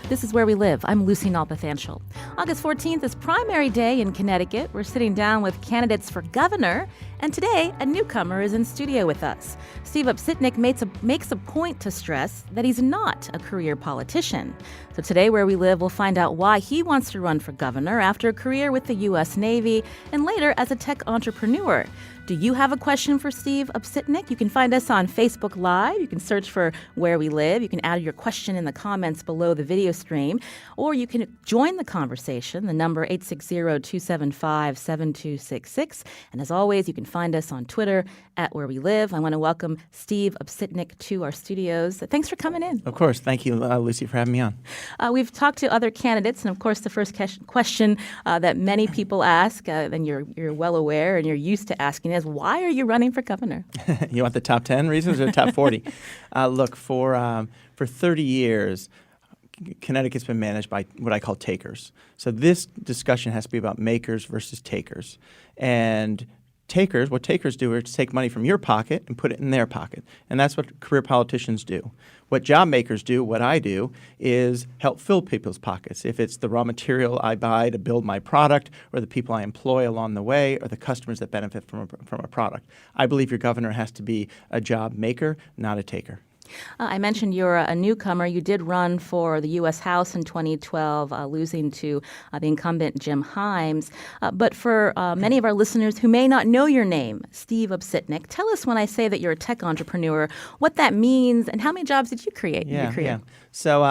This is Where We Live. I'm Lucy Nalpathanchel. August 14th is primary day in Connecticut. We're sitting down with candidates for governor, and today a newcomer is in studio with us. Steve Obsitnik makes a point to stress that he's not a career politician. So today, Where We Live, we'll find out why he wants to run for governor after a career with the U.S. Navy and later as a tech entrepreneur. Do you have a question for Steve Obsitnik? You can find us on Facebook Live. You can search for Where We Live. You can add your question in the comments below the video stream, or you can join the conversation. The number 860-275-7266. And as always, you can find us on Twitter at Where We Live. I want to welcome Steve Obsitnik to our studios. Thanks for coming in. Of course. Thank you, Lucy, for having me on. We've talked to other candidates, and of course, the first question that many people ask, and you're well aware and you're used to asking, is why are you running for governor? You want the top 10 reasons or the top 40? Look, for 30 years, Connecticut's been managed by what I call takers. So this discussion has to be about makers versus takers. And what takers do is take money from your pocket and put it in their pocket. And that's what career politicians do. What job makers do, what I do, is help fill people's pockets. If it's the raw material I buy to build my product, or the people I employ along the way, or the customers that benefit from a product. I believe your governor has to be a job maker, not a taker. I mentioned you're a newcomer. You did run for the U.S. House in 2012, losing to the incumbent Jim Himes. But for many of our listeners who may not know your name, Steve Obsitnik, tell us when I say that you're a tech entrepreneur, what that means and how many jobs did you create in your career? Yeah. So,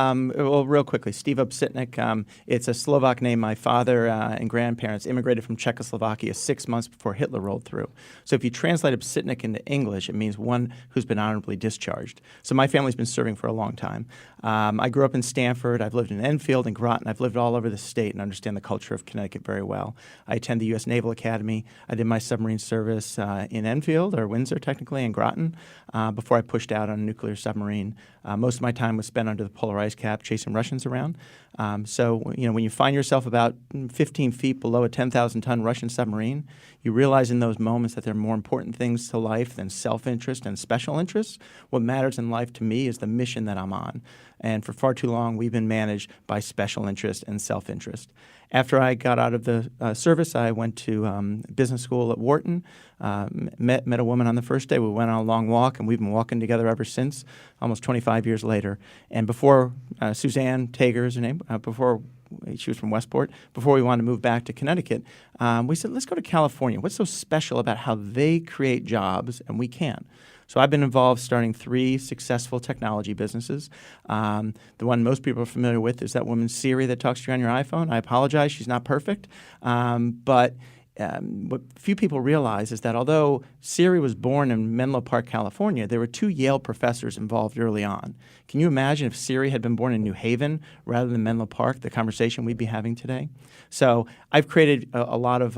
real quickly, Steve Obsitnik, it's a Slovak name. My father and grandparents immigrated from Czechoslovakia 6 months before Hitler rolled through. So if you translate Obsitnik into English, it means one who's been honorably discharged. So my family's been serving for a long time. I grew up in Stamford. I've lived in Enfield and Groton. I've lived all over the state and understand the culture of Connecticut very well. I attend the U.S. Naval Academy. I did my submarine service in Enfield, or Windsor technically, and Groton, before I pushed out on a nuclear submarine. Most of my time was spent under the polar ice cap chasing Russians around. So when you find yourself about 15 feet below a 10,000-ton Russian submarine, you realize in those moments that there are more important things to life than self-interest and special interests. What matters in life to me is the mission that I'm on. And for far too long, we've been managed by special interest and self-interest. After I got out of the service, I went to business school at Wharton, met a woman on the first day. We went on a long walk, and we've been walking together ever since, almost 25 years later. And before Suzanne Tager is her name, before she was from Westport, before we wanted to move back to Connecticut, we said, let's go to California. What's so special about how they create jobs and we can't? So I've been involved starting 3 successful technology businesses. The one most people are familiar with is that woman Siri that talks to you on your iPhone. I apologize, she's not perfect. But what few people realize is that although Siri was born in Menlo Park, California, there were 2 Yale professors involved early on. Can you imagine if Siri had been born in New Haven rather than Menlo Park, the conversation we'd be having today? So I've created a lot of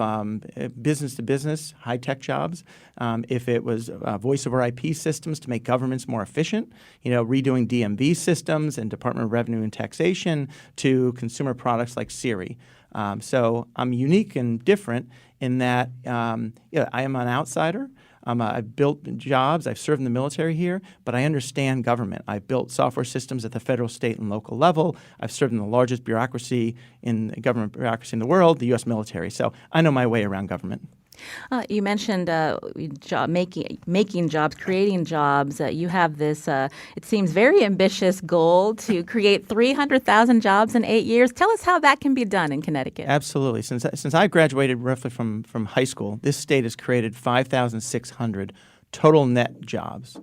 business-to-business, high-tech jobs. If it was voice-over IP systems to make governments more efficient, redoing DMV systems and Department of Revenue and Taxation, to consumer products like Siri. So I'm unique and different in that I am an outsider. I've built jobs. I've served in the military here, but I understand government. I've built software systems at the federal, state, and local level. I've served in the largest bureaucracy in government bureaucracy in the world, the U.S. military. So I know my way around government. You mentioned making jobs, creating jobs. You have this, it seems, very ambitious goal to create 300,000 jobs in 8 years. Tell us how that can be done in Connecticut. Absolutely. Since I graduated roughly from high school, this state has created 5,600 total net jobs.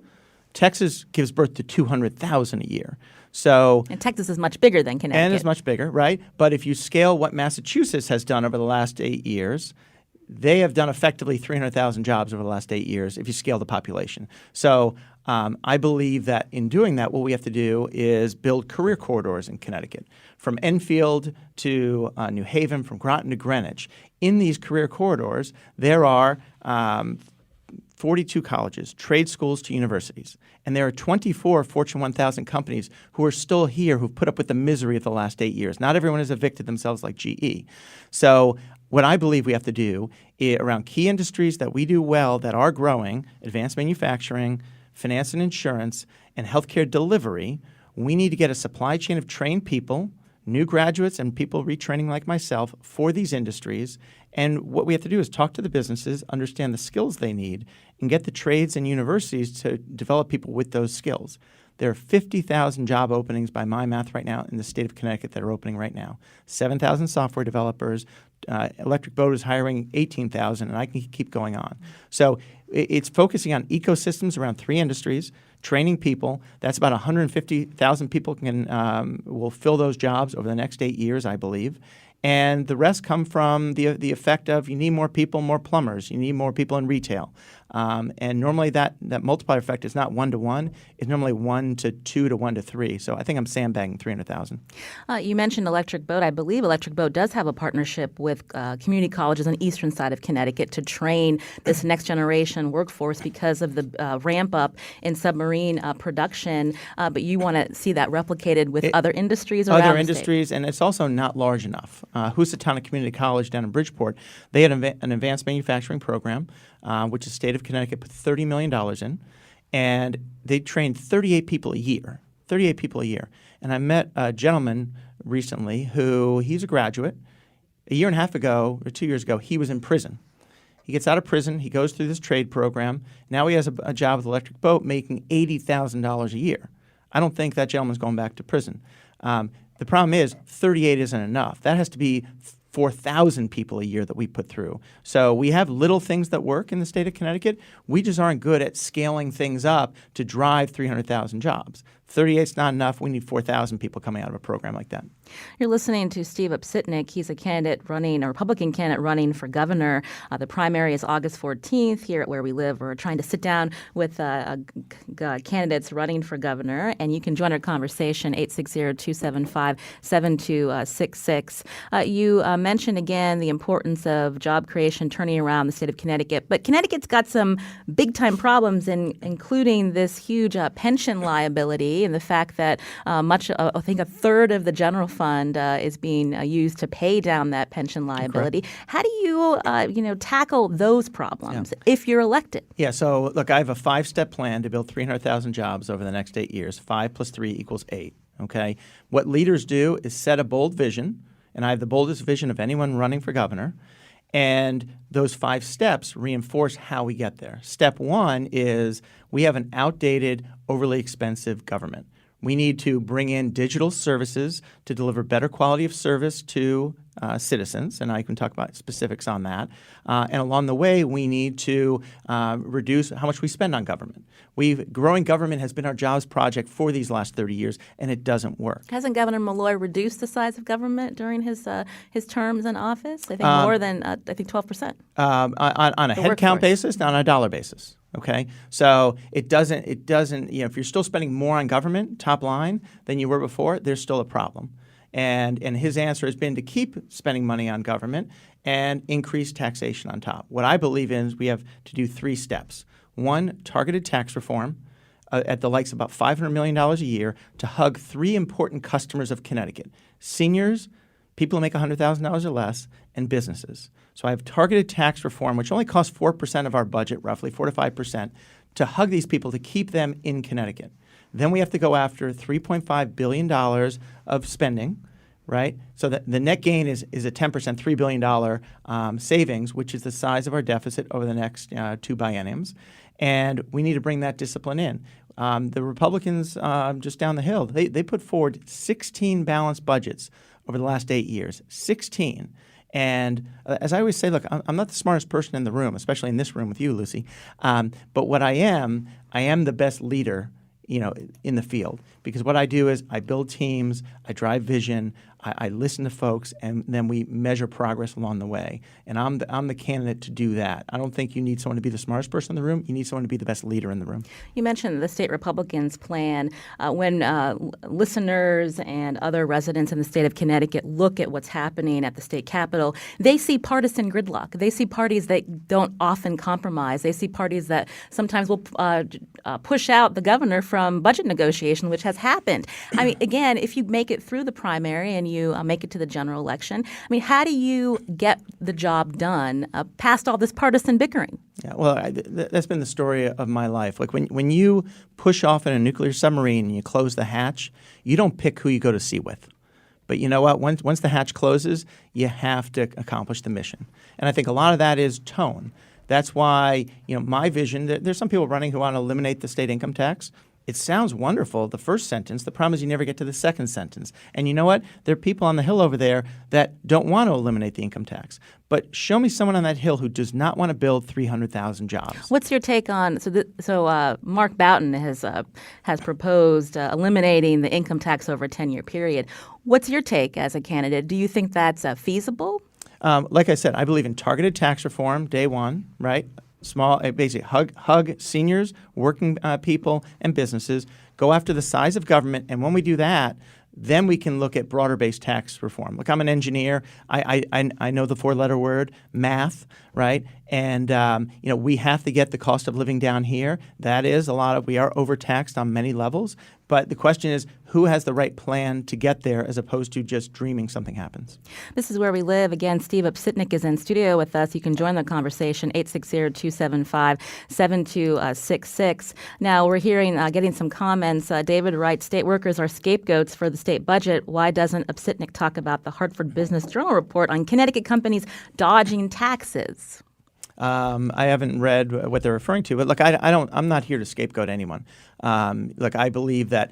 Texas gives birth to 200,000 a year. And Texas is much bigger than Connecticut. And is much bigger, right? But if you scale what Massachusetts has done over the last 8 years, they have done effectively 300,000 jobs over the last 8 years if you scale the population. So I believe that in doing that, what we have to do is build career corridors in Connecticut, from Enfield to New Haven, from Groton to Greenwich. In these career corridors, there are 42 colleges, trade schools to universities. And there are 24 Fortune 1000 companies who are still here who've put up with the misery of the last 8 years. Not everyone has evicted themselves like GE. So what I believe we have to do around key industries that we do well that are growing, advanced manufacturing, finance and insurance, and healthcare delivery, we need to get a supply chain of trained people new graduates and people retraining like myself for these industries. And what we have to do is talk to the businesses, understand the skills they need, and get the trades and universities to develop people with those skills. There are 50,000 job openings by my math right now in the state of Connecticut that are opening right now. 7,000 software developers. Electric Boat is hiring 18,000, and I can keep going on. So it's focusing on ecosystems around 3 industries, training people. That's about 150,000 people will fill those jobs over the next 8 years, I believe. And the rest come from the effect of you need more people, more plumbers. You need more people in retail. And normally that multiplier effect is not 1 to 1. It's normally 1 to 2 to 1 to 3. So I think I'm sandbagging 300,000. You mentioned Electric Boat. I believe Electric Boat does have a partnership with community colleges on the eastern side of Connecticut to train this next generation workforce because of the ramp up in submarine production. But you want to see that replicated with other industries around other the industries, state. And it's also not large enough. Housatonic Community College down in Bridgeport, they had an advanced manufacturing program, which the state of Connecticut put $30 million in, and they trained 38 people a year. 38 people a year. And I met a gentleman recently he's a graduate. A year and a half ago, or 2 years ago, he was in prison. He gets out of prison. He goes through this trade program. Now he has a job with Electric Boat making $80,000 a year. I don't think that gentleman's going back to prison. The problem is 38 isn't enough. That has to be 4,000 people a year that we put through. So we have little things that work in the state of Connecticut. We just aren't good at scaling things up to drive 300,000 jobs. 38 is not enough. We need 4,000 people coming out of a program like that. You're listening to Steve Obsitnik. He's a Republican candidate running for governor. The primary is August 14th here at Where We Live. We're trying to sit down with candidates running for governor, and you can join our conversation, 860-275-7266. You mentioned again the importance of job creation turning around the state of Connecticut, but Connecticut's got some big-time problems, including this huge pension liability and the fact that I think a third of the general fund is being used to pay down that pension liability. Correct. How do you tackle those problems if you're elected? Yeah, so look, I have a 5-step plan to build 300,000 jobs over the next 8 years. 5 plus 3 equals 8, okay? What leaders do is set a bold vision, and I have the boldest vision of anyone running for governor, and those 5 steps reinforce how we get there. Step 1 is we have an outdated, overly expensive government. We need to bring in digital services to deliver better quality of service to citizens, and I can talk about specifics on that. And along the way, we need to reduce how much we spend on government. Growing government has been our jobs project for these last 30 years, and it doesn't work. Hasn't Governor Malloy reduced the size of government during his terms in office? I think more than 12%. On a headcount basis, not on a dollar basis. Okay, so it doesn't. If you're still spending more on government top line than you were before, there's still a problem. And his answer has been to keep spending money on government and increase taxation on top. What I believe in is we have to do 3 steps. 1, targeted tax reform at the likes of about $500 million a year to hug 3 important customers of Connecticut: seniors, people who make $100,000 or less, and businesses. So I have targeted tax reform, which only costs 4% of our budget, roughly 4 to 5%, to hug these people to keep them in Connecticut. Then we have to go after $3.5 billion of spending, right? So the net gain is a 10%, $3 billion savings, which is the size of our deficit over the next 2 bienniums. And we need to bring that discipline in. The Republicans just down the hill, they put forward 16 balanced budgets over the last 8 years, 16. And as I always say, look, I'm not the smartest person in the room, especially in this room with you, Lucy. But what I am the best leader, in the field. Because what I do is I build teams, I drive vision, I listen to folks, and then we measure progress along the way. And I'm the candidate to do that. I don't think you need someone to be the smartest person in the room. You need someone to be the best leader in the room. You mentioned the state Republicans' plan. When listeners and other residents in the state of Connecticut look at what's happening at the state capitol, they see partisan gridlock. They see parties that don't often compromise. They see parties that sometimes will push out the governor from budget negotiation, which has happened. I mean, again, if you make it through the primary and you make it to the general election, I mean, how do you get the job done past all this partisan bickering? Yeah, well, that's been the story of my life. Like when you push off in a nuclear submarine and you close the hatch, you don't pick who you go to sea with. But you know what? Once the hatch closes, you have to accomplish the mission. And I think a lot of that is tone. That's why, my vision, there's some people running who want to eliminate the state income tax. It sounds wonderful, the first sentence. The problem is you never get to the second sentence. And you know what? There are people on the Hill over there that don't want to eliminate the income tax. But show me someone on that Hill who does not want to build 300,000 jobs. What's your take on Mark Boughton has proposed eliminating the income tax over a 10-year period. What's your take as a candidate? Do you think that's feasible? Like I said, I believe in targeted tax reform, day one, right? Basically hug seniors, working people, and businesses. Go after the size of government, and when we do that, then we can look at broader-based tax reform. Look, I'm an engineer. I know the four-letter word, math, right? And we have to get the cost of living down here. That is we are overtaxed on many levels. But the question is, who has the right plan to get there as opposed to just dreaming something happens? This is Where We Live. Again, Steve Obsitnik is in studio with us. You can join the conversation, 860-275-7266. Now, we're getting some comments. David writes, state workers are scapegoats for the state budget. Why doesn't Obsitnik talk about the Hartford Business Journal report on Connecticut companies dodging taxes? I haven't read what they're referring to, but look, I'm not here to scapegoat anyone. Look, I believe that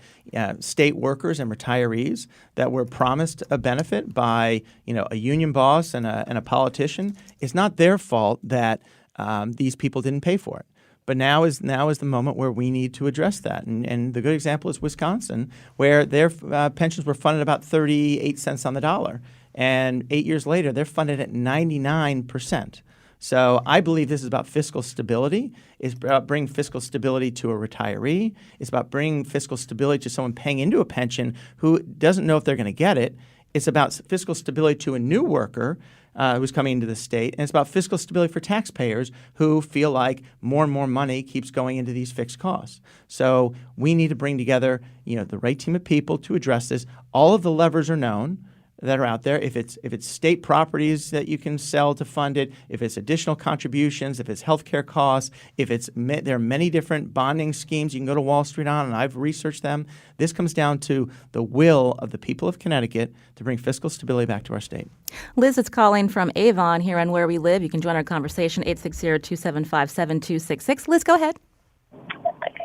state workers and retirees that were promised a benefit by a union boss and a politician, it's not their fault that these people didn't pay for it. But now is the moment where we need to address that. And the good example is Wisconsin, where their pensions were funded about 38 cents on the dollar. And 8 years later, they're funded at 99%. So I believe this is about fiscal stability. It's about bringing fiscal stability to a retiree. It's about bringing fiscal stability to someone paying into a pension who doesn't know if they're going to get it. It's about fiscal stability to a new worker who's coming into the state. And it's about fiscal stability for taxpayers who feel like more and more money keeps going into these fixed costs. So we need to bring together the right team of people to address this. All of the levers are known that are out there. If it's state properties that you can sell to fund it, if it's additional contributions, if it's healthcare costs, there are many different bonding schemes you can go to Wall Street on, and I've researched them. This comes down to the will of the people of Connecticut to bring fiscal stability back to our state. Liz is calling from Avon here on Where We Live. You can join our conversation, 860-275-7266. Liz, go ahead.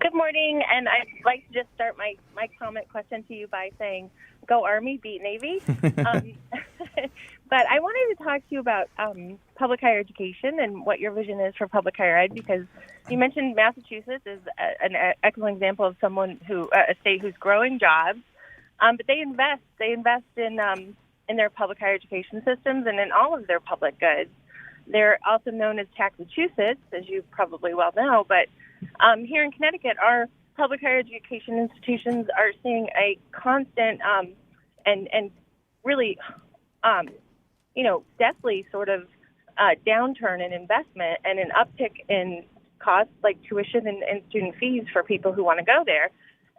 Good morning, and I'd like to just start my comment question to you by saying, go Army, beat Navy. But I wanted to talk to you about public higher education and what your vision is for public higher ed, because you mentioned Massachusetts is an excellent example of a state who's growing jobs, but they invest in their public higher education systems and in all of their public goods. They're also known as Taxachusetts, as you probably well know, but here in Connecticut, our public higher education institutions are seeing a constant and really, deathly sort of downturn in investment and an uptick in costs like tuition and student fees for people who want to go there.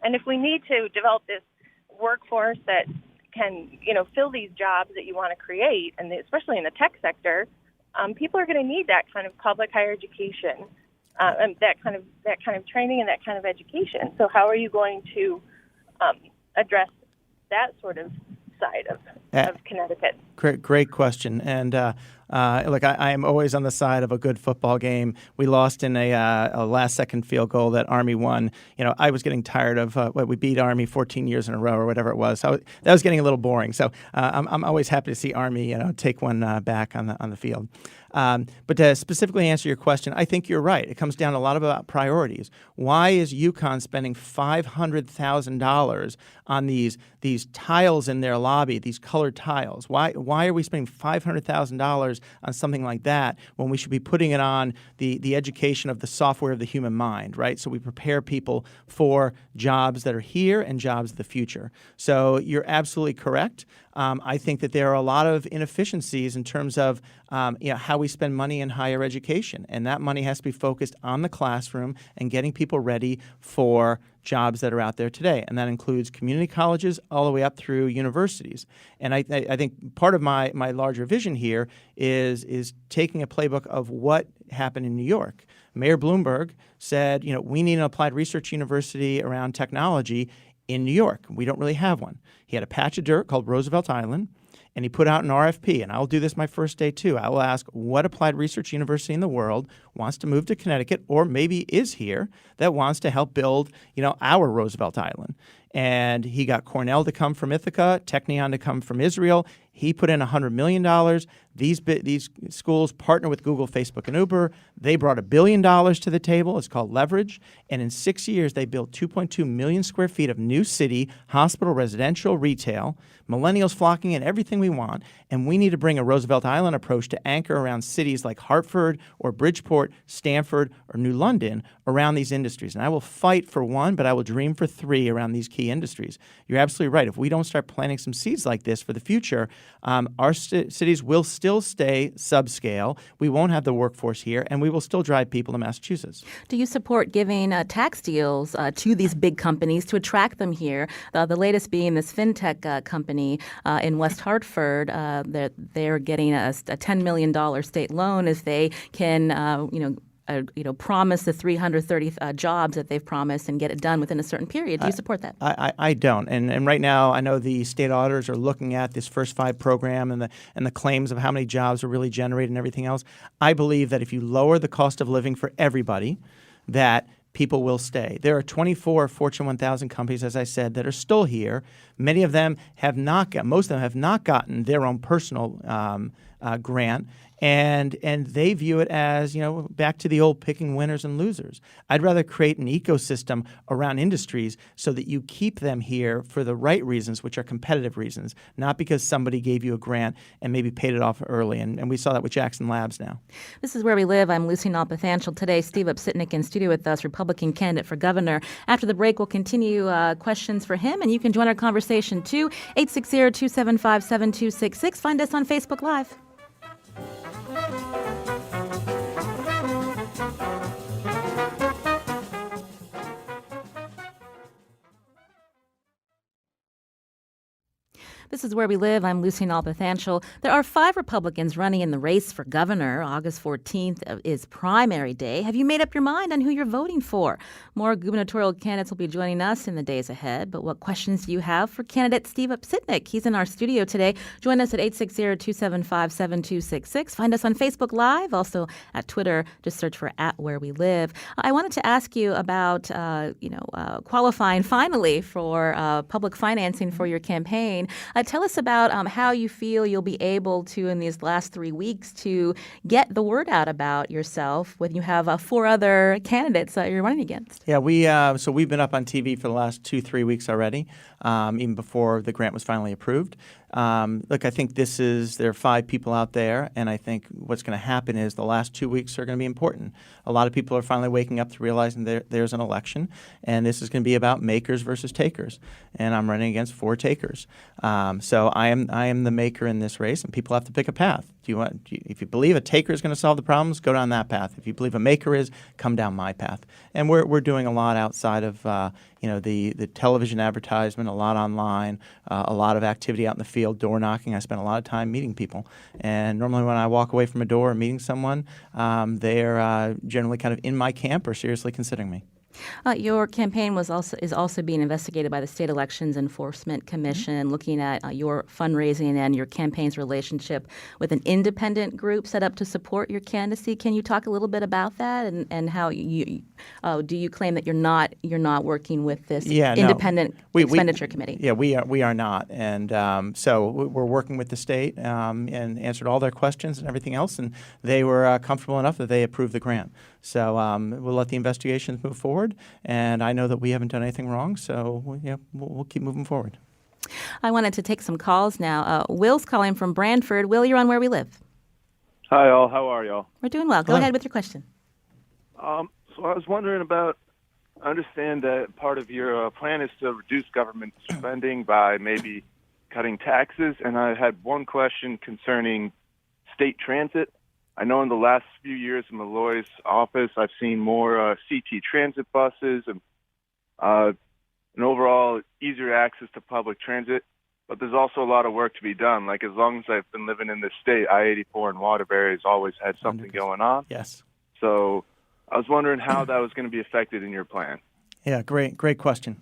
And if we need to develop this workforce that can, fill these jobs that you want to create, and especially in the tech sector, people are going to need that kind of public higher education. And that kind of training and that kind of education. So how are you going to address that sort of side of Connecticut? Great question. And look, I am always on the side of a good football game. We lost in a last-second field goal that Army won. I was getting tired of we beat Army 14 years in a row or whatever it was. So that was getting a little boring. So I'm always happy to see Army, take one back on the field. But to specifically answer your question, I think you're right. It comes down a lot about priorities. Why is UConn spending $500,000 on these tiles in their lobby, these colored tiles? Why are we spending $500,000 on something like that when we should be putting it on the education of the software of the human mind, right? So we prepare people for jobs that are here and jobs of the future. So you're absolutely correct. I think that there are a lot of inefficiencies in terms of how we spend money in higher education, and that money has to be focused on the classroom and getting people ready for jobs that are out there today, and that includes community colleges all the way up through universities. And I think part of my larger vision here is taking a playbook of what happened in New York. Mayor Bloomberg said, we need an applied research university around technology in New York. We don't really have one. He had a patch of dirt called Roosevelt Island, and he put out an RFP, and I'll do this my first day too. I will ask what applied research university in the world wants to move to Connecticut or maybe is here that wants to help build, our Roosevelt Island. And he got Cornell to come from Ithaca, Technion to come from Israel. He put in $100 million. These schools partner with Google, Facebook, and Uber. They brought $1 billion to the table. It's called leverage. And in 6 years, they built 2.2 million square feet of new city, hospital, residential, retail, millennials flocking in, everything we want. And we need to bring a Roosevelt Island approach to anchor around cities like Hartford or Bridgeport, Stamford, or New London around these industries. And I will fight for one, but I will dream for three around these key industries. You're absolutely right. If we don't start planting some seeds like this for the future, our cities will still stay subscale. We won't have the workforce here, and we will still drive people to Massachusetts. Do you support giving tax deals to these big companies to attract them here? The latest being this fintech company in West Hartford. They're getting a $10 million state loan if they can, promise the 330 jobs that they've promised and get it done within a certain period. Do you support that? I don't. And right now, I know the state auditors are looking at this First Five program and the claims of how many jobs are really generated and everything else. I believe that if you lower the cost of living for everybody, that people will stay. There are 24 Fortune 1000 companies, as I said, that are still here. Many of them most of them have not gotten their own personal grant. And they view it as, back to the old picking winners and losers. I'd rather create an ecosystem around industries so that you keep them here for the right reasons, which are competitive reasons, not because somebody gave you a grant and maybe paid it off early. And we saw that with Jackson Labs now. This is Where We Live. I'm Lucy Nalpathanchel. Today, Steve Obsitnik in studio with us, Republican candidate for governor. After the break, we'll continue questions for him, and you can join our conversation too. 860-275-7266. Find us on Facebook Live. This is Where We Live. I'm Lucy Nalpathanchel. There are 5 Republicans running in the race for governor. August 14th is primary day. Have you made up your mind on who you're voting for? More gubernatorial candidates will be joining us in the days ahead. But what questions do you have for candidate Steve Obsitnik? He's in our studio today. Join us at 860-275-7266. Find us on Facebook Live, also at Twitter. Just search for @WhereWeLive. I wanted to ask you about, qualifying finally for public financing for your campaign. Tell us about how you feel you'll be able to, in these last 3 weeks, to get the word out about yourself when you have 4 other candidates that you're running against. Yeah, we've been up on TV for the last 2-3 weeks already, even before the grant was finally approved. Look, I think there are 5 people out there, and I think what's going to happen is the last 2 weeks are going to be important. A lot of people are finally waking up to realizing there's an election, and this is going to be about makers versus takers. And I'm running against 4 takers. So I am the maker in this race, and people have to pick a path. If you believe a taker is going to solve the problems, go down that path. If you believe a maker is, come down my path. And we're doing a lot outside of the television advertisement, a lot online, a lot of activity out in the field, door knocking. I spend a lot of time meeting people. And normally when I walk away from a door or meeting someone, they're generally kind of in my camp or seriously considering me. Your campaign is also being investigated by the State Elections Enforcement Commission, looking at your fundraising and your campaign's relationship with an independent group set up to support your candidacy. Can you talk a little bit about that and how do you claim that you're not working with this independent expenditure committee? Yeah, we are not, and so we're working with the state and answered all their questions and everything else, and they were comfortable enough that they approved the grant. So we'll let the investigations move forward, and I know that we haven't done anything wrong, so we'll keep moving forward. I wanted to take some calls now. Will's calling from Brantford. Will, you're on Where We Live. Hi, all. How are y'all? We're doing well. Go ahead with your question. So I was wondering I understand that part of your plan is to reduce government spending by maybe cutting taxes, and I had one question concerning state transit. I know in the last few years in Malloy's office, I've seen more CT transit buses and overall easier access to public transit. But there's also a lot of work to be done. Like, as long as I've been living in this state, I-84 in Waterbury has always had something going on. Yes. So I was wondering how that was going to be affected in your plan. Yeah, great question.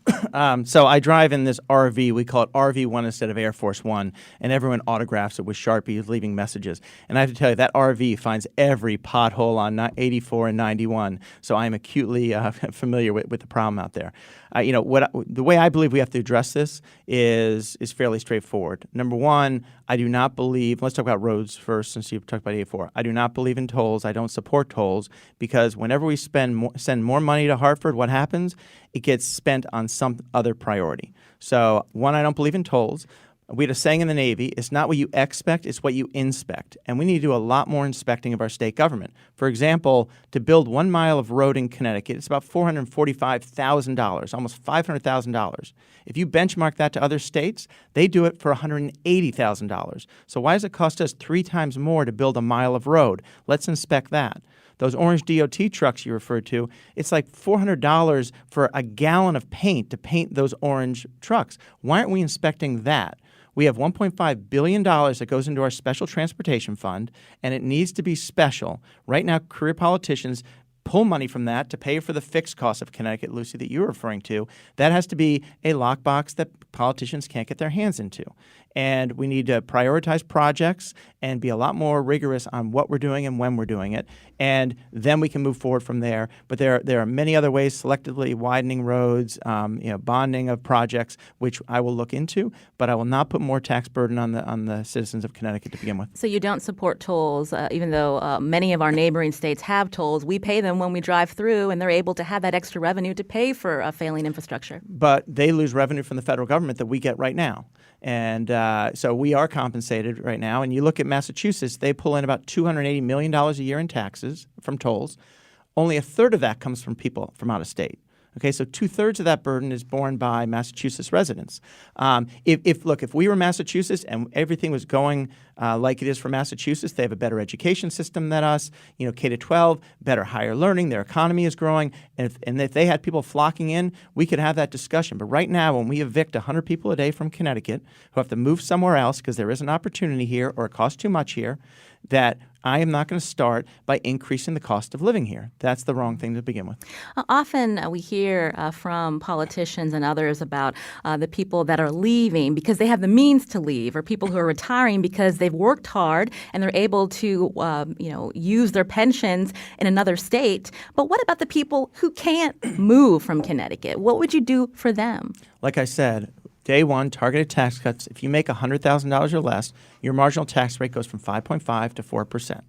So I drive in this RV. We call it RV1 instead of Air Force One, and everyone autographs it with Sharpies, leaving messages. And I have to tell you, that RV finds every pothole on 84 and 91. So I'm acutely familiar with the problem out there. The way I believe we have to address this is fairly straightforward. Number one, I do not believe. Let's talk about roads first, since you've talked about 84. I do not believe in tolls. I don't support tolls because whenever we send more money to Hartford, what happens? It gets spent on some other priority. So, one, I don't believe in tolls. We had a saying in the Navy, it's not what you expect, it's what you inspect. And we need to do a lot more inspecting of our state government. For example, to build 1 mile of road in Connecticut, it's about $445,000, almost $500,000. If you benchmark that to other states, they do it for $180,000. So why does it cost us 3 times more to build a mile of road? Let's inspect that. Those orange DOT trucks you referred to, it's like $400 for a gallon of paint to paint those orange trucks. Why aren't we inspecting that? We have $1.5 billion that goes into our special transportation fund, and it needs to be special. Right now, career politicians pull money from that to pay for the fixed costs of Connecticut, Lucy, that you were referring to. That has to be a lockbox that politicians can't get their hands into. And we need to prioritize projects and be a lot more rigorous on what we're doing and when we're doing it. And then we can move forward from there. But there are many other ways, selectively widening roads, bonding of projects, which I will look into. But I will not put more tax burden on the citizens of Connecticut to begin with. So you don't support tolls, even though many of our neighboring states have tolls. We pay them when we drive through, and they're able to have that extra revenue to pay for a failing infrastructure. But they lose revenue from the federal government that we get right now. And so we are compensated right now. And you look at Massachusetts, they pull in about $280 million a year in taxes from tolls. Only a third of that comes from people from out of state. Okay, so 2/3 of that burden is borne by Massachusetts residents. If we were Massachusetts and everything was going like it is for Massachusetts, they have a better education system than us. K to 12, better higher learning. Their economy is growing, and if they had people flocking in, we could have that discussion. But right now, when we evict 100 people a day from Connecticut who have to move somewhere else because there is an opportunity here or it costs too much here, that I am not going to start by increasing the cost of living here. That's the wrong thing to begin with. Often we hear from politicians and others about the people that are leaving because they have the means to leave, or people who are retiring because they've worked hard and they're able to use their pensions in another state. But what about the people who can't move from Connecticut? What would you do for them? Like I said, day one, targeted tax cuts. If you make $100,000 or less, your marginal tax rate goes from 5.5 to 4%.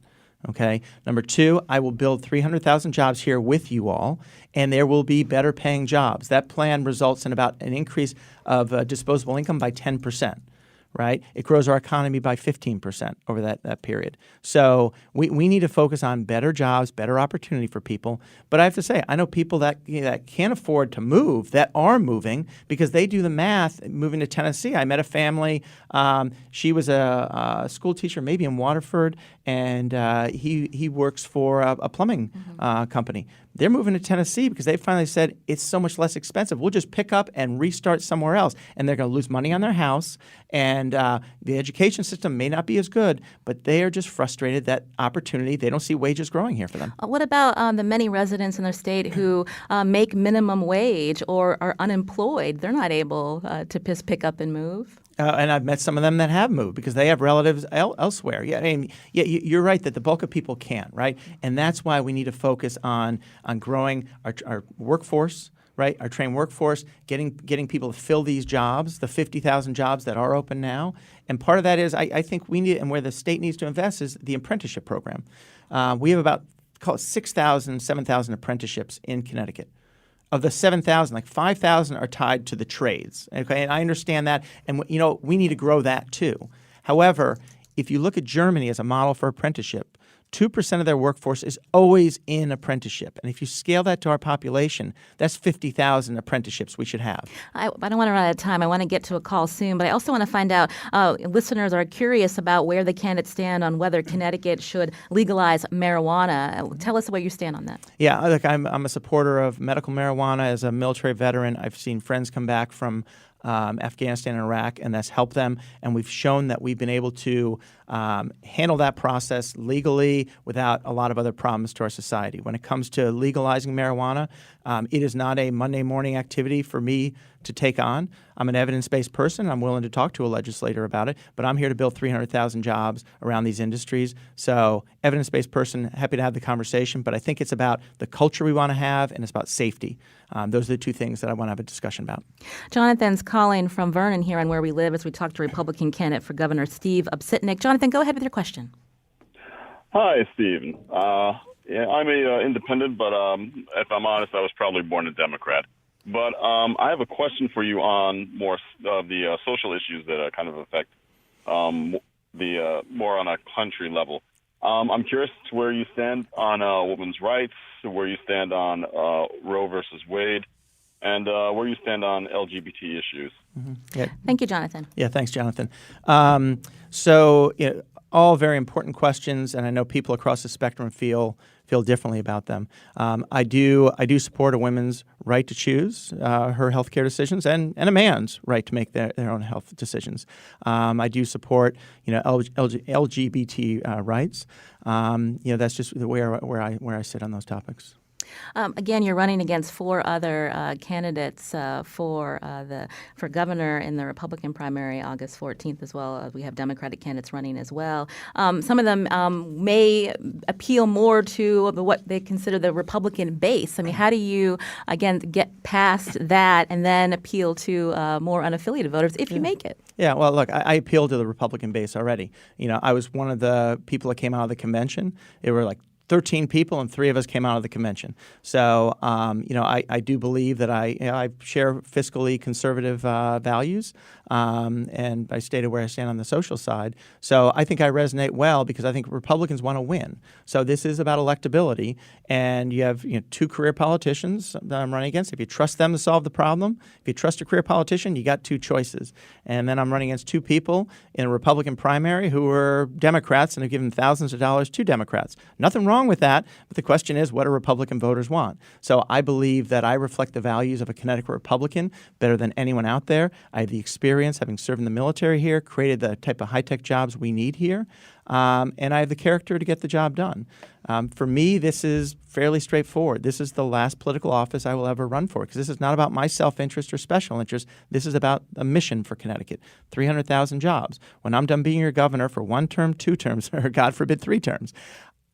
Okay. Number two, I will build 300,000 jobs here with you all, and there will be better paying jobs. That plan results in about an increase of disposable income by 10%. Right? It grows our economy by 15% over that period. So we need to focus on better jobs, better opportunity for people. But I have to say, I know people that can't afford to move that are moving because they do the math moving to Tennessee. I met a family. She was a school teacher, maybe in Waterford, and he works for a plumbing company. They're moving to Tennessee because they finally said it's so much less expensive. We'll just pick up and restart somewhere else. And they're going to lose money on their house. And the education system may not be as good, but they are just frustrated that opportunity. They don't see wages growing here for them. What about the many residents in their state who make minimum wage or are unemployed? They're not able to just pick up and move. And I've met some of them that have moved because they have relatives elsewhere. You're right that the bulk of people can't, right? And that's why we need to focus on growing our workforce, right? Our trained workforce, getting people to fill these jobs, the 50,000 jobs that are open now. And part of that is I think we need, and where the state needs to invest is the apprenticeship program. We have about 6,000, 7,000 apprenticeships in Connecticut. Of the 7,000, like 5,000 are tied to the trades. Okay, and I understand that, and we need to grow that too. However, if you look at Germany as a model for apprenticeship, 2% of their workforce is always in apprenticeship. And if you scale that to our population, that's 50,000 apprenticeships we should have. I don't want to run out of time. I want to get to a call soon, but I also want to find out, listeners are curious about where the candidates stand on whether Connecticut should legalize marijuana. Tell us where you stand on that. Yeah, look, I'm a supporter of medical marijuana. As a military veteran, I've seen friends come back from Afghanistan and Iraq, and that's helped them. And we've shown that we've been able to handle that process legally without a lot of other problems to our society. When it comes to legalizing marijuana, It is not a Monday morning activity for me to take on. I'm an evidence-based person. I'm willing to talk to a legislator about it, but I'm here to build 300,000 jobs around these industries. So evidence-based person, happy to have the conversation, but I think it's about the culture we want to have and it's about safety. Those are the two things that I want to have a discussion about. Jonathan's calling from Vernon here on Where We Live as we talk to Republican candidate for Governor Steve Obsitnik. Jonathan, go ahead with your question. Hi, Stephen. I'm a independent, but if I'm honest, I was probably born a Democrat. But I have a question for you on more of the social issues that kind of affect the more on a country level. I'm curious to where you stand on women's rights, where you stand on Roe versus Wade, and where you stand on LGBT issues. Mm-hmm. Yeah. Thank you, Jonathan. Yeah, thanks, Jonathan. All very important questions, and I know people across the spectrum feel differently about them. I do support a woman's right to choose her healthcare decisions, and a man's right to make their own health decisions. I do support LGBT rights. That's just where I sit on those topics. Again, you're running against four other candidates for governor in the Republican primary August 14th as well. We have Democratic candidates running as well. Some of them may appeal more to what they consider the Republican base. I mean, how do you, again, get past that and then appeal to more unaffiliated voters if you make it? Yeah, well, look, I appealed to the Republican base already. I was one of the people that came out of the convention. It were like 13 people, and 3 of us came out of the convention. So, I do believe that I share fiscally conservative values, and I stated where I stand on the social side. So I think I resonate well because I think Republicans want to win. So this is about electability, and you have 2 career politicians that I'm running against. If you trust them to solve the problem, if you trust a career politician, you got 2 choices. And then I'm running against 2 people in a Republican primary who are Democrats and have given thousands of dollars to Democrats. Nothing wrong with that, but the question is, what do Republican voters want? So I believe that I reflect the values of a Connecticut Republican better than anyone out there. I have the experience, having served in the military here, created the type of high-tech jobs we need here, and I have the character to get the job done. For me, this is fairly straightforward. This is the last political office I will ever run for because this is not about my self-interest or special interest. This is about a mission for Connecticut, 300,000 jobs. When I'm done being your governor for 1 term, 2 terms, or God forbid 3 terms,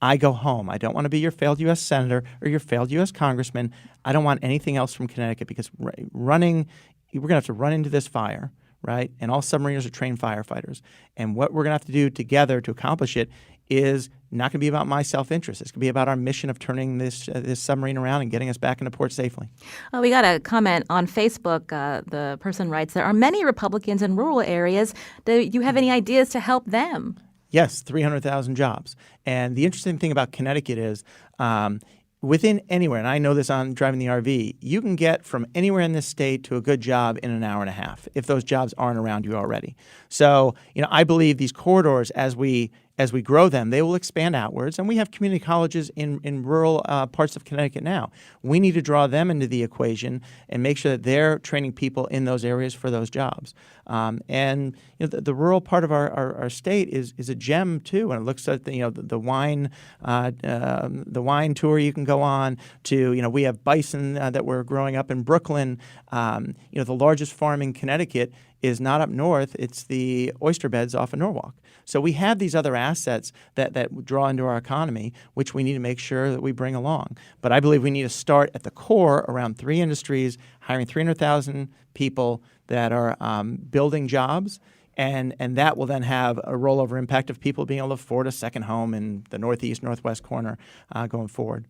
I go home. I don't want to be your failed U.S. senator or your failed U.S. congressman. I don't want anything else from Connecticut because we're going to have to run into this fire, right? And all submariners are trained firefighters. And what we're going to have to do together to accomplish it is not going to be about my self-interest. It's going to be about our mission of turning this submarine around and getting us back into port safely. We got a comment on Facebook. The person writes, there are many Republicans in rural areas. Do you have any ideas to help them? Yes, 300,000 jobs. And the interesting thing about Connecticut is within anywhere, and I know this on driving the RV, you can get from anywhere in this state to a good job in an hour and a half if those jobs aren't around you already. So, I believe these corridors, as we grow them, they will expand outwards. And we have community colleges in rural parts of Connecticut now. We need to draw them into the equation and make sure that they're training people in those areas for those jobs. The rural part of our state is a gem too. And it looks at the wine tour you can go on to we have bison that we're growing up in Brooklyn. The largest farm in Connecticut is not up north. It's the oyster beds off of Norwalk. So we have these other assets that draw into our economy, which we need to make sure that we bring along. But I believe we need to start at the core around 3 industries, hiring 300,000 people that are building jobs, and that will then have a rollover impact of people being able to afford a second home in the northeast, northwest corner going forward.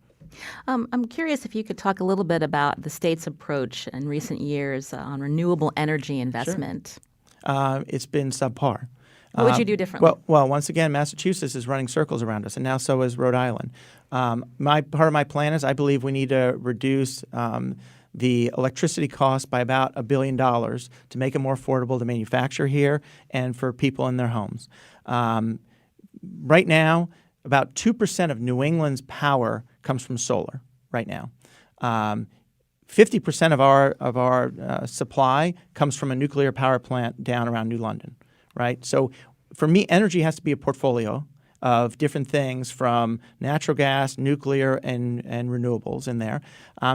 I'm curious if you could talk a little bit about the state's approach in recent years on renewable energy investment. Sure. It's been subpar. What would you do differently? Well, once again, Massachusetts is running circles around us, and now so is Rhode Island. Part of my plan is I believe we need to reduce the electricity cost by about $1 billion to make it more affordable to manufacture here and for people in their homes. Right now, about 2% of New England's power comes from solar right now. 50% of our supply comes from a nuclear power plant down around New London, right? So for me, energy has to be a portfolio. of different things from natural gas, nuclear, and renewables in there.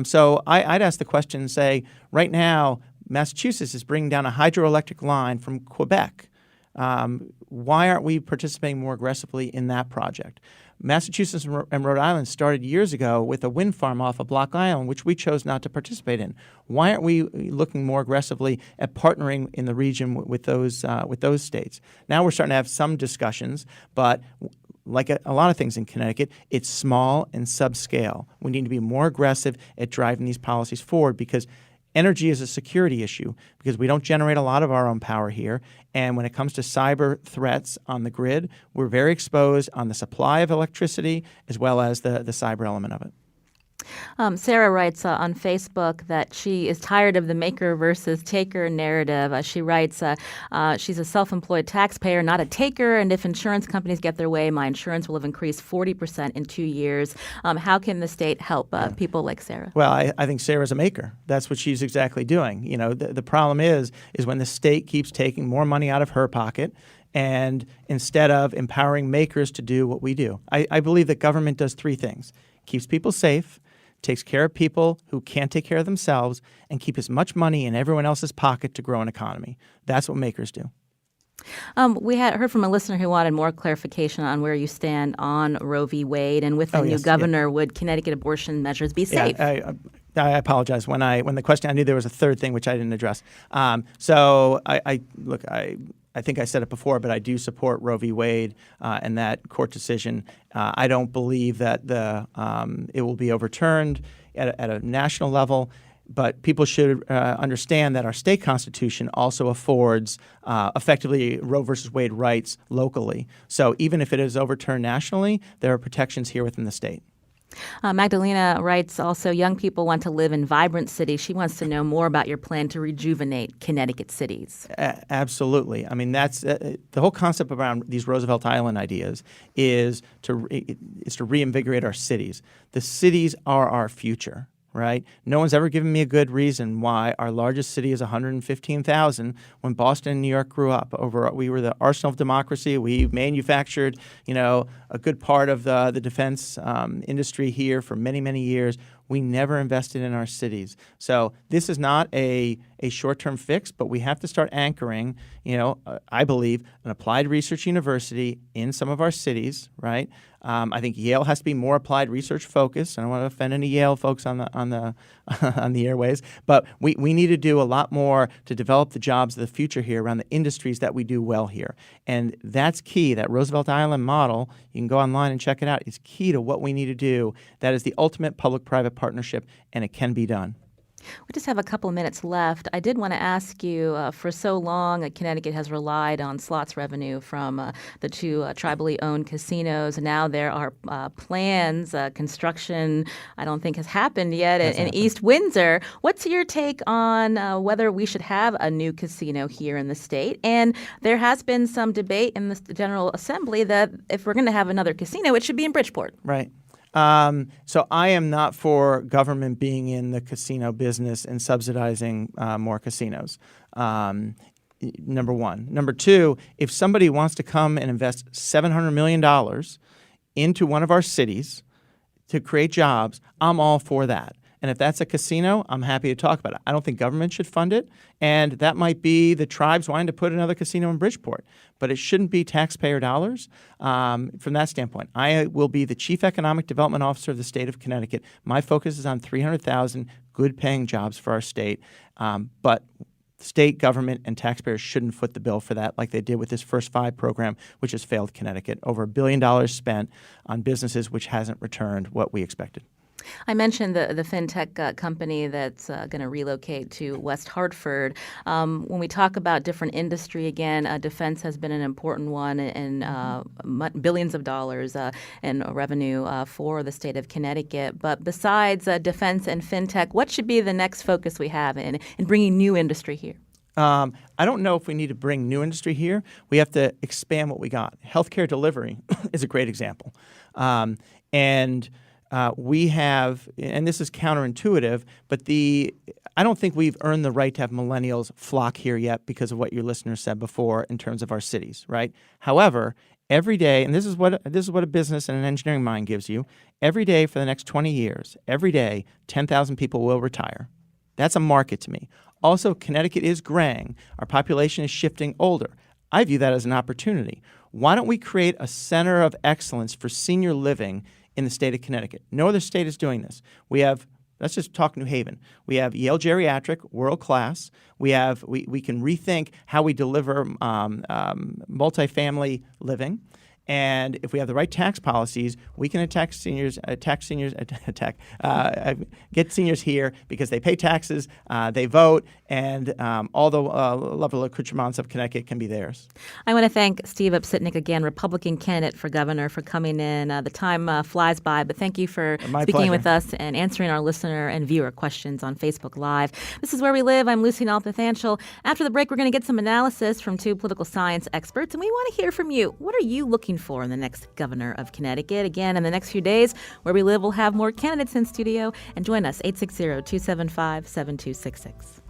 So I'd ask the question and say, right now, Massachusetts is bringing down a hydroelectric line from Quebec. Why aren't we participating more aggressively in that project? Massachusetts and Rhode Island started years ago with a wind farm off of Block Island, which we chose not to participate in. Why aren't we looking more aggressively at partnering in the region with those states? Now we're starting to have some discussions, but like a lot of things in Connecticut, it's small and subscale. We need to be more aggressive at driving these policies forward because energy is a security issue because we don't generate a lot of our own power here. And when it comes to cyber threats on the grid, we're very exposed on the supply of electricity as well as the cyber element of it. Sarah writes on Facebook that she is tired of the maker versus taker narrative. She writes, she's a self-employed taxpayer, not a taker, and if insurance companies get their way, my insurance will have increased 40% in 2 years. How can the state help people like Sarah? Well, I think Sarah's a maker. That's what she's exactly doing. You know, the problem is when the state keeps taking more money out of her pocket and instead of empowering makers to do what we do. I believe that government does three things. Keeps people safe, takes care of people who can't take care of themselves, and keep as much money in everyone else's pocket to grow an economy. That's what makers do. We had heard from a listener who wanted more clarification on where you stand on Roe v. Wade, and with the new governor, would Connecticut abortion measures be safe? Yeah, I apologize. When the question, I knew there was a third thing which I didn't address. So I think I said it before, but I do support Roe v. Wade and that court decision. I don't believe that it will be overturned at a national level, but people should understand that our state constitution also affords effectively Roe versus Wade rights locally. So even if it is overturned nationally, there are protections here within the state. Magdalena writes also, young people want to live in vibrant cities. She wants to know more about your plan to rejuvenate Connecticut cities. Absolutely. I mean, that's the whole concept around these Roosevelt Island ideas is to reinvigorate our cities. The cities are our future. Right? No one's ever given me a good reason why our largest city is 115,000 when Boston and New York grew up. We were the arsenal of democracy. We manufactured, a good part of the defense industry here for many, many years. We never invested in our cities. So this is not a short-term fix, but we have to start anchoring, I believe, an applied research university in some of our cities, right? I think Yale has to be more applied research focused. I don't want to offend any Yale folks on the airways, but we need to do a lot more to develop the jobs of the future here around the industries that we do well here. And that's key. That Roosevelt Island model, you can go online and check it out, is key to what we need to do. That is the ultimate public-private partnership, and it can be done. We just have a couple of minutes left. I did want to ask you, for so long, Connecticut has relied on slots revenue from the two tribally owned casinos. Now there are plans, construction, I don't think has happened yet in East Windsor. What's your take on whether we should have a new casino here in the state? And there has been some debate in the General Assembly that if we're going to have another casino, it should be in Bridgeport. Right. So I am not for government being in the casino business and subsidizing more casinos. Number one. Number two, if somebody wants to come and invest $700 million into one of our cities to create jobs, I'm all for that. And if that's a casino, I'm happy to talk about it. I don't think government should fund it. And that might be the tribes wanting to put another casino in Bridgeport. But it shouldn't be taxpayer dollars from that standpoint. I will be the Chief Economic Development Officer of the state of Connecticut. My focus is on 300,000 good-paying jobs for our state. But state government and taxpayers shouldn't foot the bill for that like they did with this First Five program, which has failed Connecticut. Over $1 billion spent on businesses which hasn't returned what we expected. I mentioned the fintech company that's going to relocate to West Hartford. When we talk about different industry, again, defense has been an important one and billions of dollars in revenue for the state of Connecticut. But besides defense and fintech, what should be the next focus we have in bringing new industry here? I don't know if we need to bring new industry here. We have to expand what we got. Healthcare delivery is a great example. We have, and this is counterintuitive, but I don't think we've earned the right to have millennials flock here yet because of what your listeners said before in terms of our cities, right? However, every day, and this is what a business and an engineering mind gives you. Every day for the next 20 years, every day, 10,000 people will retire. That's a market to me. Also, Connecticut is graying. Our population is shifting older. I view that as an opportunity. Why don't we create a center of excellence for senior living in the state of Connecticut? No other state is doing this. Let's just talk New Haven. We have Yale Geriatric, world class. We can rethink how we deliver multifamily living. And if we have the right tax policies, we can get seniors here because they pay taxes, they vote, and all the level accoutrements of Connecticut can be theirs. I want to thank Steve Obsitnik again, Republican candidate for governor, for coming in. The time flies by, but thank you for speaking with us and answering our listener and viewer questions on Facebook Live. This is Where We Live. I'm Lucy Nalpathanchel. After the break, we're going to get some analysis from two political science experts, and we want to hear from you. What are you looking for in the next governor of Connecticut? Again, in the next few days, Where We Live will have more candidates in studio. And join us, 860-275-7266.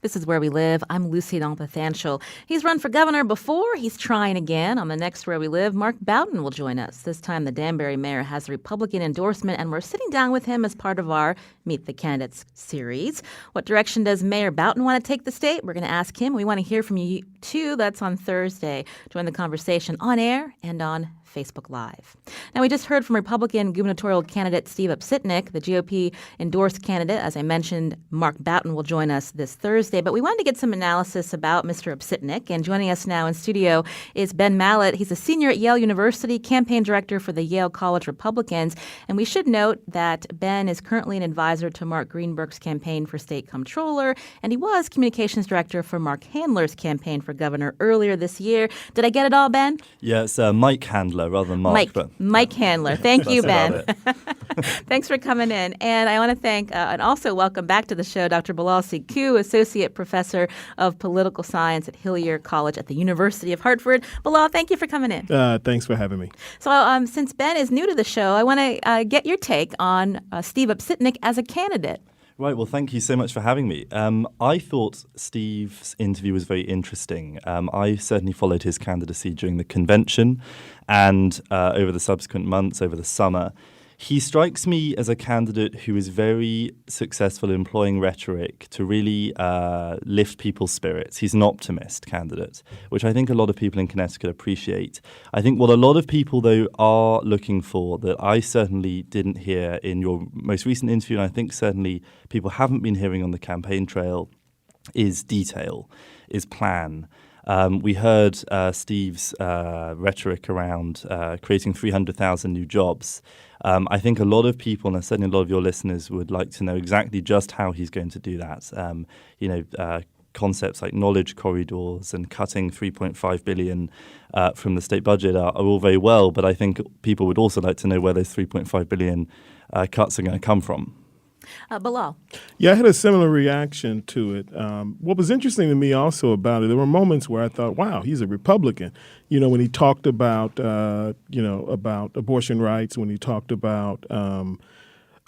This is Where We Live. I'm Lucy Nalpathanchel. He's run for governor before. He's trying again. On the next Where We Live, Mark Boughton will join us. This time, the Danbury mayor has a Republican endorsement, and we're sitting down with him as part of our Meet the Candidates series. What direction does Mayor Boughton want to take the state? We're going to ask him. We want to hear from you, too. That's on Thursday. Join the conversation on air and on Facebook Live. Now, we just heard from Republican gubernatorial candidate Steve Obsitnik, the GOP endorsed candidate. As I mentioned, Mark Boughton will join us this Thursday. But we wanted to get some analysis about Mr. Obsitnik. And joining us now in studio is Ben Mallett. He's a senior at Yale University, campaign director for the Yale College Republicans. And we should note that Ben is currently an advisor to Mark Greenberg's campaign for state comptroller. And he was communications director for Mark Handler's campaign for governor earlier this year. Did I get it all, Ben? Yeah, it's Mike Handler rather than Mark. Mike Handler. Thank you, Ben. Thanks for coming in. And I want to thank and also welcome back to the show Dr. Bilal Sekou, Associate Professor of Political Science at Hillier College at the University of Hartford. Bilal, thank you for coming in. Thanks for having me. So since Ben is new to the show, I want to get your take on Steve Obsitnik as a candidate. Right. Well, thank you so much for having me. I thought Steve's interview was very interesting. I certainly followed his candidacy during the convention and over the subsequent months, over the summer. He strikes me as a candidate who is very successful in employing rhetoric to really lift people's spirits. He's an optimist candidate, which I think a lot of people in Connecticut appreciate. I think what a lot of people, though, are looking for that I certainly didn't hear in your most recent interview, and I think certainly people haven't been hearing on the campaign trail, is detail, is plan. We heard Steve's rhetoric around creating 300,000 new jobs. I think a lot of people, and certainly a lot of your listeners, would like to know exactly just how he's going to do that. Concepts like knowledge corridors and cutting $3.5 billion from the state budget are all very well, but I think people would also like to know where those $3.5 billion cuts are going to come from. Bilal. Yeah, I had a similar reaction to it. What was interesting to me also about it, there were moments where I thought, wow, he's a Republican. You know, when he talked about, about abortion rights, when he talked about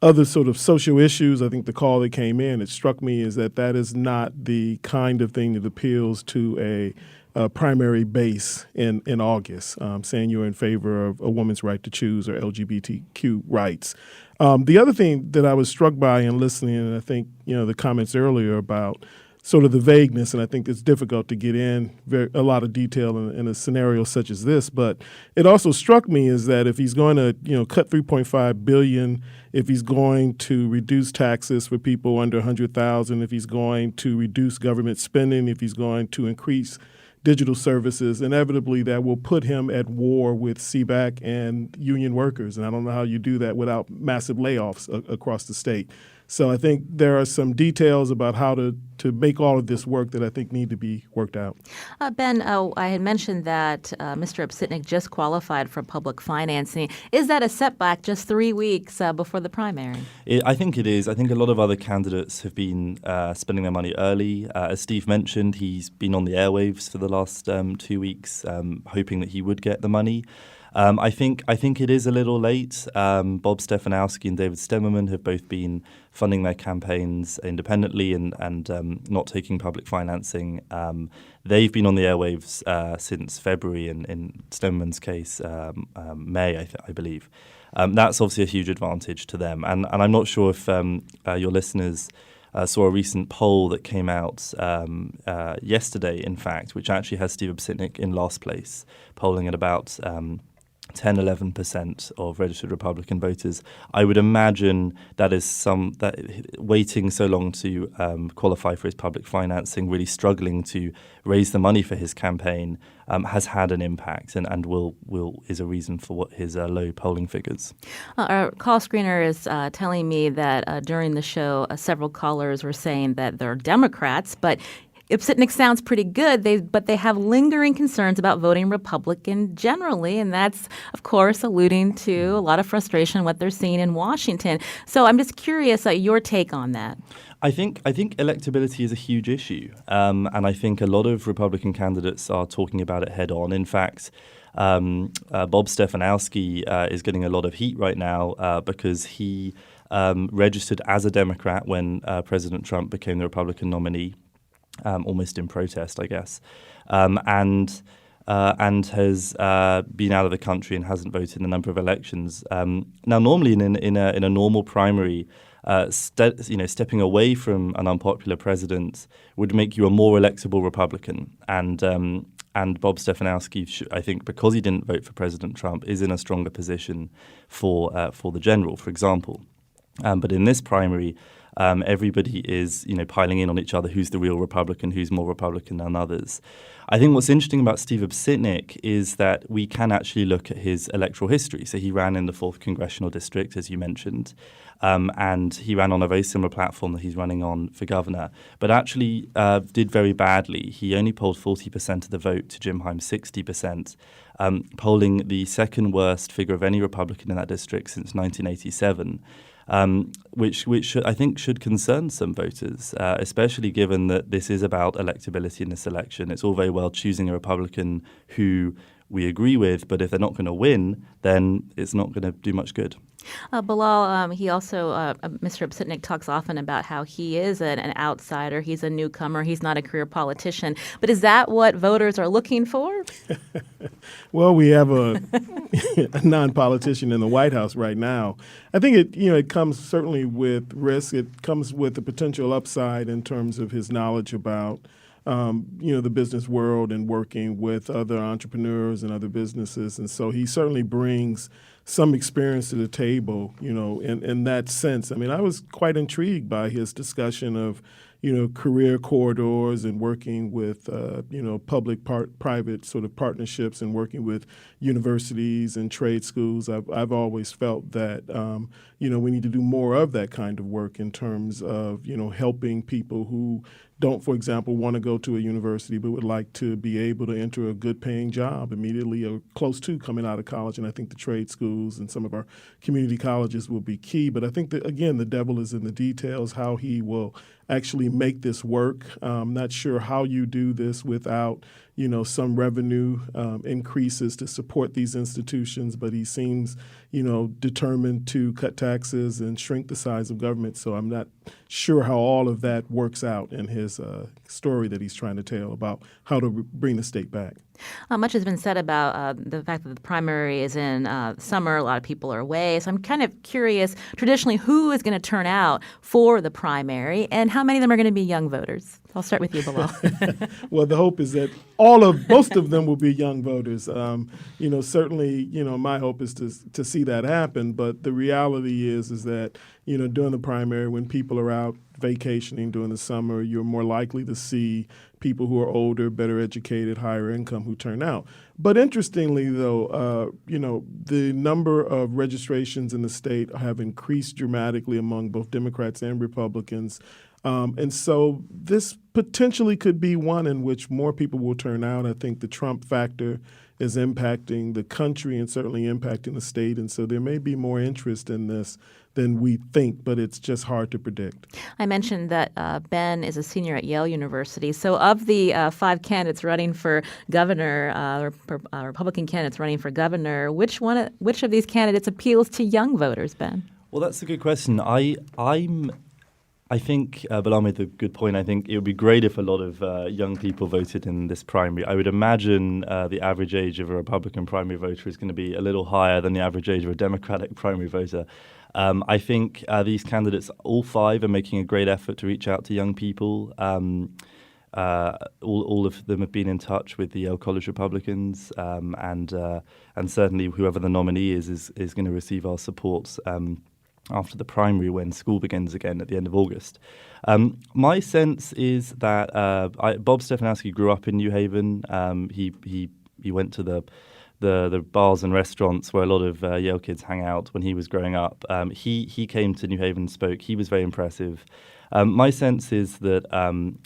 other sort of social issues, I think the call that came in, it struck me is that is not the kind of thing that appeals to a primary base in August, saying you're in favor of a woman's right to choose or LGBTQ rights. The other thing that I was struck by in listening, and I think, the comments earlier about sort of the vagueness, and I think it's difficult to get in a lot of detail in a scenario such as this, but it also struck me is that if he's going to, cut $3.5 billion, if he's going to reduce taxes for people under $100,000, if he's going to reduce government spending, if he's going to increase digital services, inevitably that will put him at war with CBAC and union workers. And I don't know how you do that without massive layoffs across the state. So I think there are some details about how to make all of this work that I think need to be worked out. Ben, I had mentioned that Mr. Obsitnik just qualified for public financing. Is that a setback just 3 weeks before the primary? I think it is. I think a lot of other candidates have been spending their money early. As Steve mentioned, he's been on the airwaves for the last 2 weeks, hoping that he would get the money. I think it is a little late. Bob Stefanowski and David Stemmerman have both been funding their campaigns independently and not taking public financing. They've been on the airwaves since February, in Stemmerman's case, May, I believe. That's obviously a huge advantage to them. And I'm not sure if your listeners saw a recent poll that came out yesterday, in fact, which actually has Steve Obsitnik in last place, polling at about 10-11% of registered Republican voters. I would imagine that waiting so long to qualify for his public financing, really struggling to raise the money for his campaign, has had an impact and is a reason for his low polling figures. Our call screener is telling me that during the show, several callers were saying that they're Democrats, but Obsitnik sounds pretty good, but they have lingering concerns about voting Republican generally, and that's, of course, alluding to a lot of frustration what they're seeing in Washington. So I'm just curious your take on that. I think electability is a huge issue, and I think a lot of Republican candidates are talking about it head on. In fact, Bob Stefanowski is getting a lot of heat right now because he registered as a Democrat when President Trump became the Republican nominee. Almost in protest, I guess, and has been out of the country and hasn't voted in a number of elections. Now, normally in a normal primary, stepping away from an unpopular president would make you a more electable Republican. And Bob Stefanowski, I think, because he didn't vote for President Trump, is in a stronger position for the general, for example. But in this primary, everybody is, piling in on each other. Who's the real Republican? Who's more Republican than others? I think what's interesting about Steve Obsitnik is that we can actually look at his electoral history. So he ran in the 4th Congressional District, as you mentioned, and he ran on a very similar platform that he's running on for governor, but actually did very badly. He only polled 40% of the vote to Jim Himes' 60%, polling the second worst figure of any Republican in that district since 1987. Which I think should concern some voters, especially given that this is about electability in this election. It's all very well choosing a Republican who we agree with, but if they're not going to win, then it's not going to do much good. Bilal, he also, Mr. Obsitnik talks often about how he is an outsider. He's a newcomer. He's not a career politician. But is that what voters are looking for? Well, we have a non-politician in the White House right now. I think it comes certainly with risk. It comes with the potential upside in terms of his knowledge about the business world and working with other entrepreneurs and other businesses. And so he certainly brings some experience to the table, in that sense. I mean, I was quite intrigued by his discussion of, career corridors and working with, public-private sort of partnerships and working with universities and trade schools. I've always felt that, we need to do more of that kind of work in terms of, helping people who don't, for example, want to go to a university but would like to be able to enter a good-paying job immediately or close to coming out of college. And I think the trade schools and some of our community colleges will be key. But I think that, again, the devil is in the details, how he will actually make this work. I'm not sure how you do this without, some revenue increases to support these institutions, but he seems, determined to cut taxes and shrink the size of government. So I'm not sure how all of that works out in his story that he's trying to tell about how to bring the state back. Much has been said about the fact that the primary is in summer. A lot of people are away. So I'm kind of curious, traditionally, who is going to turn out for the primary and how many of them are going to be young voters? I'll start with you, Bilal. Well, the hope is that most of them will be young voters. Certainly, my hope is to see that happen. But the reality is that, during the primary, when people are out vacationing during the summer, you're more likely to see people who are older, better educated, higher income who turn out. But interestingly, though, the number of registrations in the state have increased dramatically among both Democrats and Republicans. And so this potentially could be one in which more people will turn out. I think the Trump factor is impacting the country and certainly impacting the state. And so there may be more interest in this than we think, but it's just hard to predict. I mentioned that Ben is a senior at Yale University. So of the 5 candidates running for governor, Republican candidates running for governor, which of these candidates appeals to young voters, Ben? Well, that's a good question. I think Bilal made the good point. I think it would be great if a lot of young people voted in this primary. I would imagine the average age of a Republican primary voter is going to be a little higher than the average age of a Democratic primary voter. I think these candidates, all 5, are making a great effort to reach out to young people. All of them have been in touch with the Yale College Republicans, and certainly whoever the nominee is going to receive our support after the primary when school begins again at the end of August. My sense is that Bob Stefanowski grew up in New Haven. He went to the bars and restaurants where a lot of Yale kids hang out when he was growing up. He came to New Haven and spoke. He was very impressive. My sense is that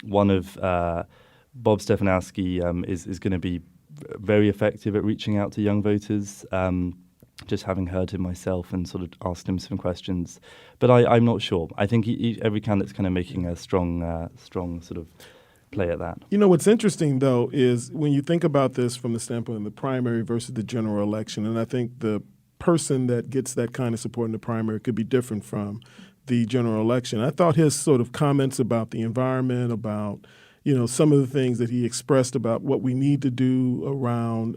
one of Bob Stefanowski is going to be very effective at reaching out to young voters. Just having heard him myself and sort of asked him some questions. But I'm not sure. I think every candidate's kind of making a strong sort of play at that. What's interesting, though, is when you think about this from the standpoint of the primary versus the general election, and I think the person that gets that kind of support in the primary could be different from the general election. I thought his sort of comments about the environment, about, some of the things that he expressed about what we need to do around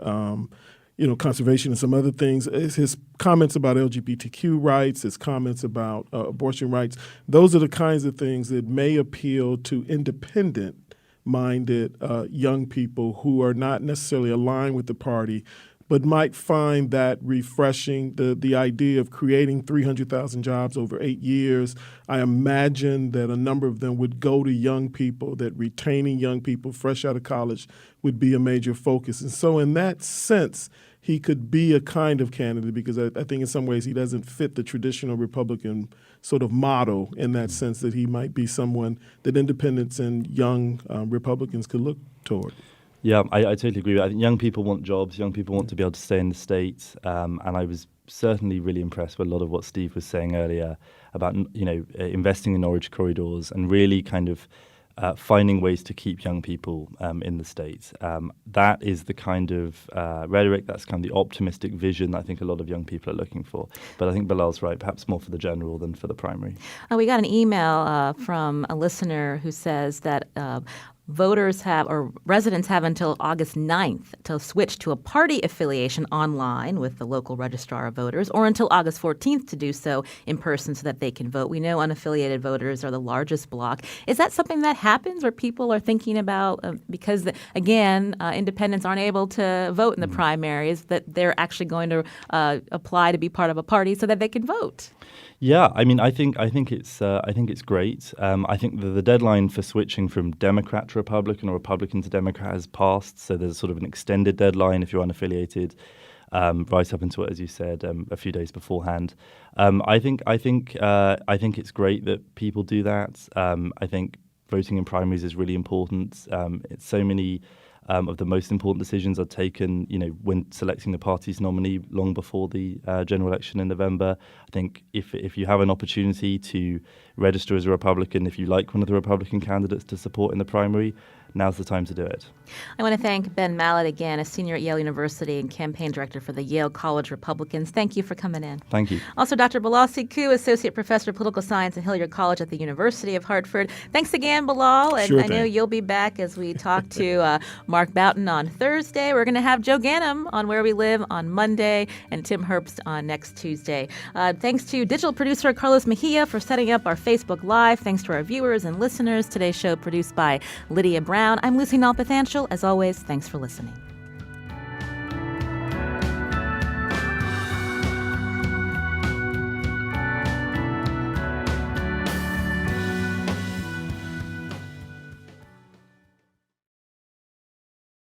conservation and some other things, his comments about LGBTQ rights, his comments about abortion rights, those are the kinds of things that may appeal to independent-minded young people who are not necessarily aligned with the party, but might find that refreshing, the idea of creating 300,000 jobs over 8 years. I imagine that a number of them would go to young people, that retaining young people fresh out of college would be a major focus. And so in that sense, he could be a kind of candidate because I think in some ways he doesn't fit the traditional Republican sort of model in that sense that he might be someone that independents and young Republicans could look toward. Yeah, I totally agree. I think young people want jobs. Young people want to be able to stay in the States. And I was certainly really impressed with a lot of what Steve was saying earlier about, investing in Norwich corridors and really kind of finding ways to keep young people in the States. That is the kind of rhetoric, that's kind of the optimistic vision that I think a lot of young people are looking for. But I think Bilal's right, perhaps more for the general than for the primary. We got an email from a listener who says that residents have until August 9th to switch to a party affiliation online with the local registrar of voters, or until August 14th to do so in person so that they can vote. We know unaffiliated voters are the largest bloc. Is that something that happens or people are thinking about because, independents aren't able to vote in the primaries, that they're actually going to apply to be part of a party so that they can vote? Yeah, I mean, I think it's great. I think the deadline for switching from Democrat to Republican or Republican to Democrat has passed. So there's sort of an extended deadline if you're unaffiliated, right up until, as you said, a few days beforehand. I think it's great that people do that. I think voting in primaries is really important. It's so many of the most important decisions are taken, when selecting the party's nominee long before the general election in November. I think if you have an opportunity to register as a Republican, if you like one of the Republican candidates to support in the primary, now's the time to do it. I want to thank Ben Mallet again, a senior at Yale University and campaign director for the Yale College Republicans. Thank you for coming in. Thank you. Also, Dr. Bilal Sekou, associate professor of political science at Hilliard College at the University of Hartford. Thanks again, Bilal. And Sure I know you'll be back as we talk to Mark Boughton on Thursday. We're going to have Joe Ganim on Where We Live on Monday and Tim Herbst on next Tuesday. Thanks to digital producer Carlos Mejia for setting up our Facebook Live. Thanks to our viewers and listeners. Today's show produced by Lydia Brown. I'm Lucy Nalpathanchel. As always, thanks for listening.